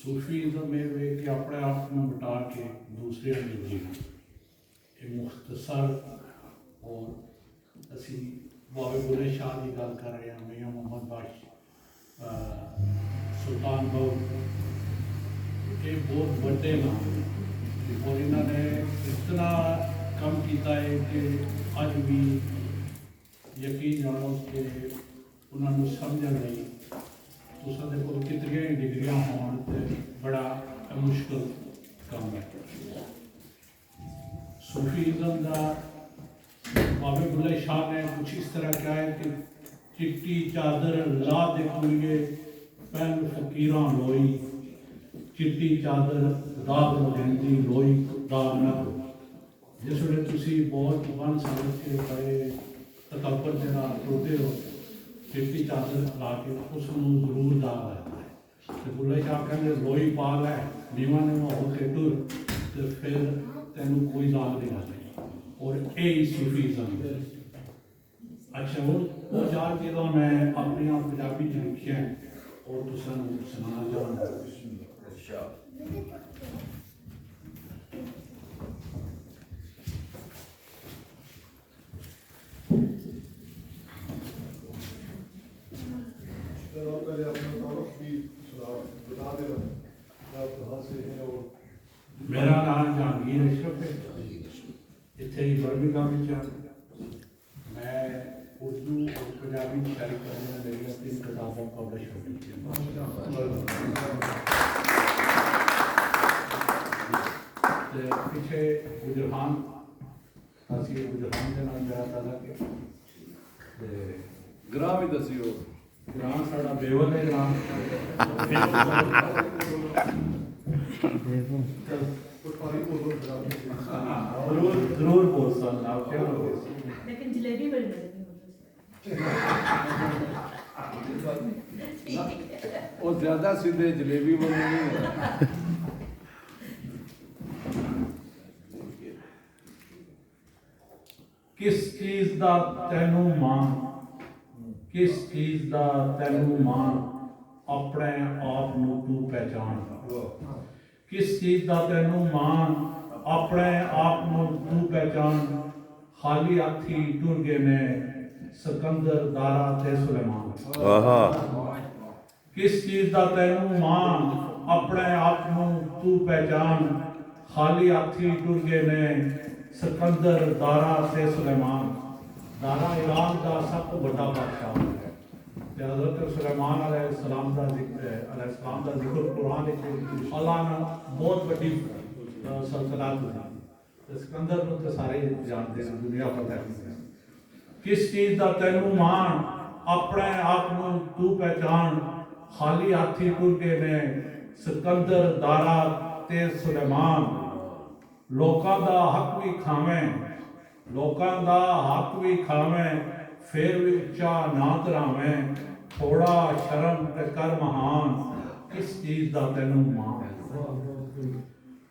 Sufism में वे कि अपने आप में मिटा के दूसरे में जीना ये मुख्तसर और असी बाबे बुले शाह की गल कर रहे हैं मियाँ मोहम्मद बख्श सुल्तान बहु ये बहुत बड़े नाम हैं और इन्होंने इतना कम किया है कि अज भी यकीन जानो कि उन्होंने समझ नहीं तुसां दे कोल कितनियां डिग्रियां होण ते बड़ा मुश्किल काम है। सूफीज़म का बाबे बुल्ले शाह ने कुछ इस तरह कहा है कि चिट्टी चादर ला दे कुड़िए पहन फकीरां लोई चिट्टी चादर दाग लगी लोई दाग न जिस वे तुसी बहुत बन समझ के बड़े तकबर के नाल टुरदे हो चिट्टी चादर ला के उसनूं जरूर दाग लगता है तो बुल्ले शाह कहते लोई पा लै नीवा नीवा हो के टुर तो फिर तेनों कोई दाग नहीं लगेगा और यही सूफीज़म अच्छा वो चार चीज़ां मैं अपनी पंजाबी च लिखियां और तुसां नूं सुनाना चाहांगा। मेरा नाम जहांगीर अशरफ है इतने ही बर्मिंघम मैं उर्दू और पंजाबी में शायरी करने में मेरी 3 किताबों पब्लिश हो गई पीछे गुजरहान असी गुजरहान के नाम मेरा दादा के ग्रां भी दसियो ग्रां साड़ा बेवल है ग्रां जरूर बोल सकता आप क्या लेकिन जलेबी बड़ी वो ज्यादा सीधे जलेबी बनी नहीं है। किस चीज दा तैनू मान किस चीज दा तैनू मान अपने आप नू तू पहचान किस चीज दा तैनू मान अपने आप नू तू पहचान खाली हाथी टुर गए ने सिकंदर दारा ते सुलेमान किस चीज दा तैनू मान अपने आप नू तू पहचान खाली हाथी टुर गए ने सिकंदर दारा ते सुलेमान दारा ईरान का सब तो बड़ा बादशाह है हज़रत सुलेमान अलैहिस्सलाम का जिक्र कुरान में अल्लाह ने बहुत बड़ी सल्तनत दी सिकंदर को तो सारे जानते हैं दुनिया पता है किस चीज का तेनू मान अपने आप को तू पहचान खाली हाथी टुर के ने सिकंदर दारा ते सुलेमान लोकां दा हक भी खावें लोकां दा हक भी खावें फिर भी उच्चा ना धरावें थोड़ा शर्म ते कर महान किस चीज दा तेनू मान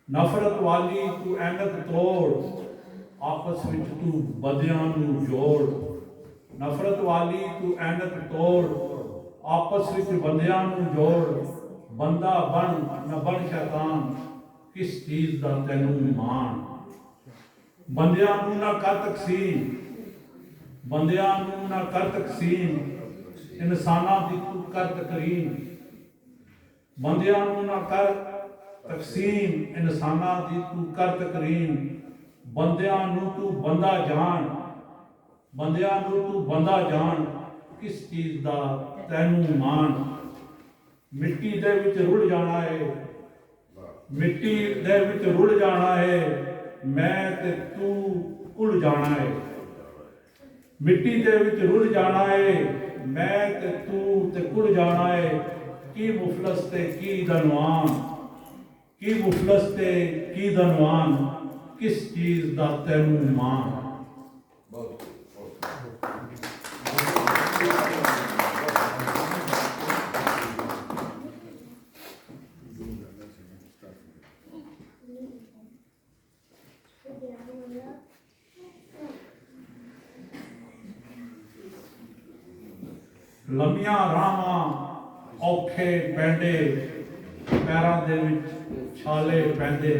नफरत वाली तू ऐनक तोड़ आपस विच तू बदियां नू जोड़ नफरत वाली तू ऐनक तोड़ आपस विच बंदियां नू जोड़ बंदा बन न बन शैतान किस चीज दा तैनू मान बंदियां नू ना कर तकसीम बंदियां नू ना कर तकसीम इंसानां दी तू कर तकरीम बंदियां नू ना कर तकसीम इंसानां दी तू कर तकरीम बंदियां नू तू बंदा जान बंदियां नू तू बंदा जान किस चीज दा तैनू मान मिट्टी दे विच रुड़ जाना है मिट्टी दे विच रुड़ जाना है मैं ते तू उड़ जाना है मिट्टी दे विच रुड़ जाना है मैं ते तू ते उड़ जाना है की मुफलस ते की धनवान की मुफलस ते की धनवान किस चीज दा तैनू मान लम्मियां राहां औखे पैंडे ਪੈਰਾਂ ਦੇ ਵਿੱਚ ਛਾਲੇ ਪੈਂਦੇ,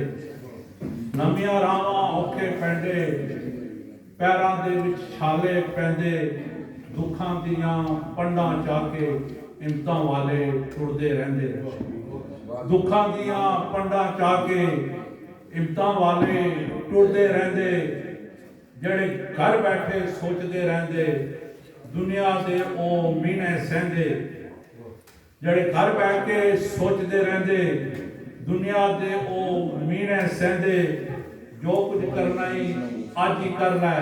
ਨਵੀਆਂ ਰਾਹਾਂ ਔਖੇ ਪੈਂਦੇ, ਪੈਰਾਂ ਦੇ ਵਿੱਚ ਛਾਲੇ ਪੈਂਦੇ, ਦੁੱਖਾਂ ਦੀਆਂ ਪੰਡਾਂ ਚਾਹ ਕੇ ਹਿੰਮਤਾਂ ਵਾਲੇ ਟੁਰਦੇ ਰਹਿੰਦੇ। ਦੁੱਖਾਂ ਦੀਆਂ ਪੰਡਾਂ ਚਾਹ ਕੇ ਹਿੰਮਤਾਂ ਵਾਲੇ ਟੁਰਦੇ ਰਹਿੰਦੇ, ਜਿਹੜੇ ਘਰ ਬੈਠੇ ਸੋਚਦੇ ਰਹਿੰਦੇ, ਦੁਨੀਆ ਦੇ ਉਹ ਮੀਨੇ ਸਹਿੰਦੇ। ਜਿਹੜੇ ਘਰ ਬੈਠ ਕੇ ਸੋਚਦੇ ਰਹਿੰਦੇ, ਦੁਨੀਆ ਦੇ ਉਹ ਮੀਨੇ ਸਹਿੰਦੇ। ਜੋ ਕੁਝ ਕਰਨਾ ਹੀ ਅੱਜ ਹੀ ਕਰ ਲੈ,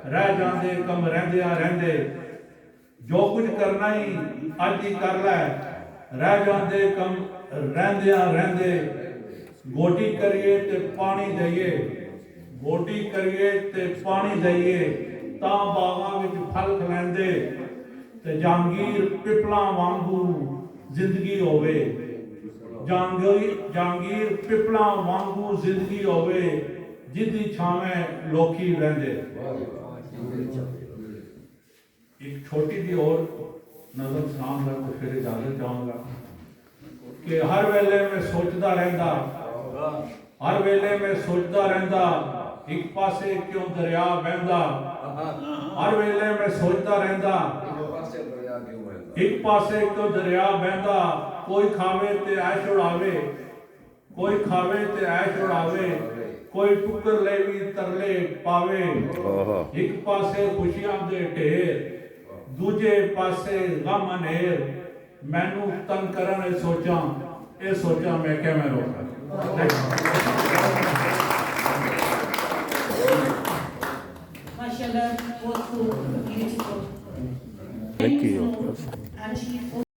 ਰਹਿ ਜਾਂਦੇ ਕੰਮ ਰਹਿੰਦਿਆਂ ਰਹਿੰਦੇ। ਜੋ ਕੁਝ ਕਰਨਾ ਹੀ ਅੱਜ ਹੀ ਕਰ ਲੈ, ਰਹਿ ਜਾਂਦੇ ਕੰਮ ਰਹਿੰਦਿਆਂ ਰਹਿੰਦੇ। ਗੋਡੀ ਕਰੀਏ ਤੇ ਪਾਣੀ ਦਈਏ, ਗੋਡੀ ਕਰੀਏ ਤੇ ਪਾਣੀ ਦਈਏ, ਤਾਂ ਬਾਗਾਂ ਵਿੱਚ ਫਲ ਖਿਲਾਉਂਦੇ। ਤੇ ਜਹਾਂਗੀਰ ਪਿਪਲਾਂ ਵਾਂਗੂ ਜ਼ਿੰਦਗੀ ਹੋਵੇ, ਜਹਾਂਗੀਰ ਪਿਪਲਾਂ ਵਾਂਗੂ ਜ਼ਿੰਦਗੀ ਹੋਵੇ, ਜਿੱਦੀ ਛਾਵੇਂ ਲੋਕੀ ਰਹਿੰਦੇ। ਇੱਕ ਛੋਟੀ ਜਿਹੀ ਹੋਰ ਨਜ਼ਰ ਸੁਣਾਉਂਗਾ ਤੇ ਫਿਰ ਇਜਾਜ਼ਤ ਚਾਹਾਂਗਾ ਕਿ ਹਰ ਵੇਲੇ ਮੈਂ ਸੋਚਦਾ ਰਹਿੰਦਾ, ਹਰ ਵੇਲੇ ਮੈਂ ਸੋਚਦਾ ਰਹਿੰਦਾ, ਇੱਕ ਪਾਸੇ ਕਿਉਂ ਦਰਿਆ ਵਹਿੰਦਾ। ਹਰ ਵੇਲੇ ਮੈਂ ਸੋਚਦਾ ਰਹਿੰਦਾ, ਇੱਕ ਪਾਸੇ ਕਿਉਂ ਦਰਿਆ ਵਹਿੰਦਾ। ਕੋਈ ਖਾਵੇ ਤੇ ਐਸ਼ ਉਡਾਵੇ, ਕੋਈ ਖਾਵੇ ਤੇ ਐਸ਼ ਉਡਾਵੇ, ਕੋਈ ਟੁੱਕਰ ਲੈ ਵੀ ਤਰਲੇ ਪਾਵੇ। ਇੱਕ ਪਾਸੇ ਖੁਸ਼ੀਆਂ ਦੇ ਢੇਰ, ਦੂਜੇ ਪਾਸੇ ਗਮ ਹਨੇਰ। ਮੈਨੂੰ ਤੰਗ ਕਰਨ ਇਹ ਸੋਚਾਂ ਮੈਂ ਕਿਵੇਂ ਰੋਕਾਂ। Mashallah, beautiful. Thank you.